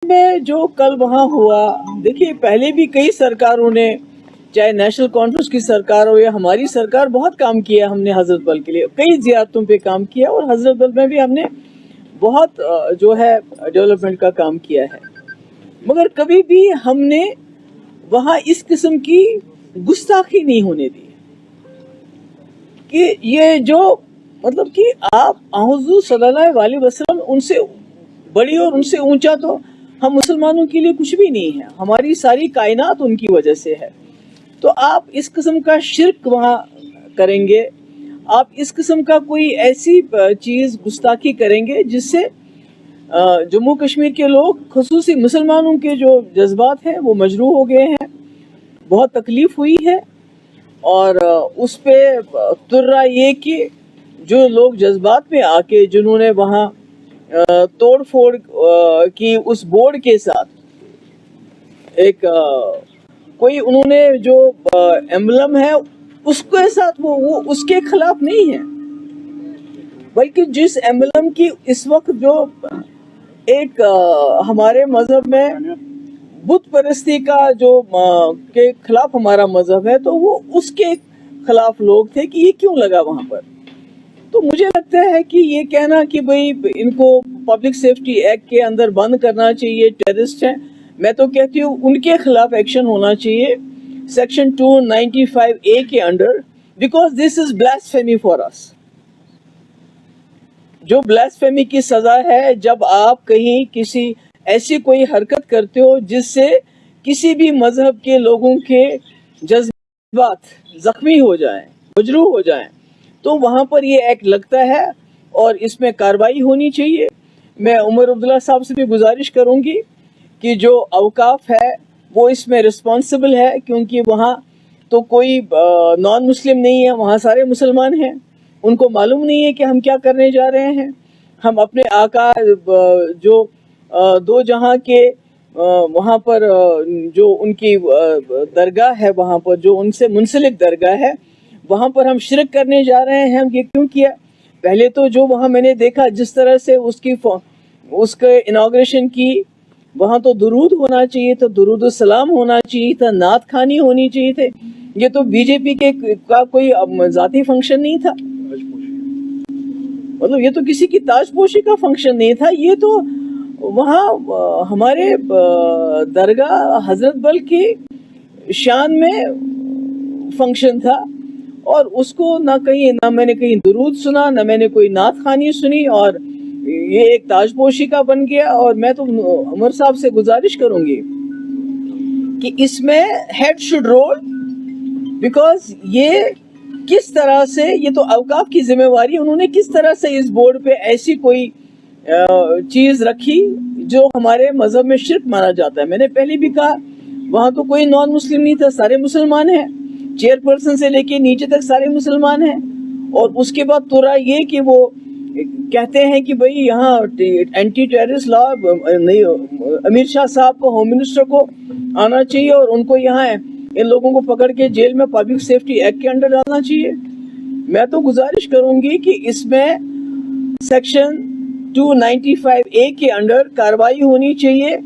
میں جو کل وہاں ہوا، دیکھیے پہلے بھی کئی سرکاروں نے، چاہے نیشنل کانفرنس کی سرکار ہو یا ہماری سرکار، بہت کام کیا ہم نے حضرت بل کے لیے، کئی زیارتوں پہ کام کیا، اور حضرت بل میں بھی ہم نے بہت جو ہے ڈیولپمنٹ کا کام کیا ہے، مگر کبھی بھی ہم نے وہاں اس قسم کی گستاخی نہیں ہونے دی کہ یہ جو مطلب کہ آپ حضور صلی اللہ علیہ وسلم ان سے بڑی اور ان سے اونچا تو ہم مسلمانوں کے لیے کچھ بھی نہیں ہے، ہماری ساری کائنات ان کی وجہ سے ہے، تو آپ اس قسم کا شرک وہاں کریں گے، آپ اس قسم کا کوئی ایسی چیز گستاخی کریں گے جس سے جموں کشمیر کے لوگ، خصوصی مسلمانوں کے جو جذبات ہیں وہ مجروح ہو گئے ہیں، بہت تکلیف ہوئی ہے، اور اس پہ ترا یہ کہ جو لوگ جذبات میں آ کے جنہوں نے وہاں توڑ پھوڑ کی اس بورڈ کے ساتھ، ایک کوئی انہوں نے جو ایمبلم ہے اس کے ساتھ وہ اس کے خلاف نہیں ہے، بلکہ جس ایمبلم کی اس وقت جو ایک ہمارے مذہب میں بت پرستی کا جو کے خلاف ہمارا مذہب ہے، تو وہ اس کے خلاف لوگ تھے کہ یہ کیوں لگا وہاں پر۔ تو مجھے لگتا ہے کہ یہ کہنا کہ بھئی ان کو پبلک سیفٹی ایکٹ کے اندر بند کرنا چاہیے، ٹیررسٹ ہیں، میں تو کہتی ہوں ان کے خلاف ایکشن ہونا چاہیے سیکشن 295A کے under, because this is blasphemy for us. جو بلاسفیمی کی سزا ہے جب آپ کہیں کسی ایسی کوئی حرکت کرتے ہو جس سے کسی بھی مذہب کے لوگوں کے جذبات زخمی ہو جائیں، مجروح ہو جائیں، تو وہاں پر یہ ایکٹ لگتا ہے اور اس میں کارروائی ہونی چاہیے۔ میں عمر عبداللہ صاحب سے بھی گزارش کروں گی کہ جو اوقاف ہے وہ اس میں رسپانسبل ہے، کیونکہ وہاں تو کوئی نان مسلم نہیں ہے، وہاں سارے مسلمان ہیں، ان کو معلوم نہیں ہے کہ ہم کیا کرنے جا رہے ہیں۔ ہم اپنے آقا جو دو جہاں کے وہاں پر جو ان کی درگاہ ہے، وہاں پر جو ان سے منسلک درگاہ ہے، وہاں پر ہم شرک کرنے جا رہے ہیں۔ ہم یہ کیوں کیا؟ پہلے تو جو وہاں میں نے دیکھا جس طرح سے اس کے انوگریشن کی، وہاں تو درود ہونا چاہیے تھا، درود السلام ہونا چاہیے تھا، نعت خوانی ہونی چاہیے تھے۔ یہ تو بی جے پی کا کوئی ذاتی فنکشن نہیں تھا، مطلب یہ تو کسی کی تاج پوشی کا فنکشن نہیں تھا، یہ تو وہاں ہمارے درگاہ حضرت بل کی شان میں فنکشن تھا، اور اس کو نہ میں نے کہیں درود سنا، نہ میں نے کوئی نعت خوانی سنی، اور یہ ایک تاج پوشی کا بن گیا۔ اور میں تو عمر صاحب سے گزارش کروں گی کہ اس میں ہیڈ شوڈ رول، بیکاز یہ کس طرح سے، یہ تو اوقاف کی ذمہ واری، انہوں نے کس طرح سے اس بورڈ پہ ایسی کوئی چیز رکھی جو ہمارے مذہب میں شرک مانا جاتا ہے۔ میں نے پہلے بھی کہا وہاں تو کوئی نان مسلم نہیں تھا، سارے مسلمان ہیں، چیئر پرسن سے لے کے نیچے تک سارے مسلمان ہیں، اور اس کے بعد تو رہا یہ کہ وہ کہتے ہیں کہ بھئی یہاں اینٹی ٹیررسٹ لا نہیں، امیر شاہ صاحب کو، ہوم منسٹر کو آنا چاہیے اور ان کو یہاں ان لوگوں کو پکڑ کے جیل میں پبلک سیفٹی ایکٹ کے انڈر ڈالنا چاہیے۔ میں تو گزارش کروں گی کہ اس میں سیکشن 295A کے انڈر کارروائی ہونی چاہیے،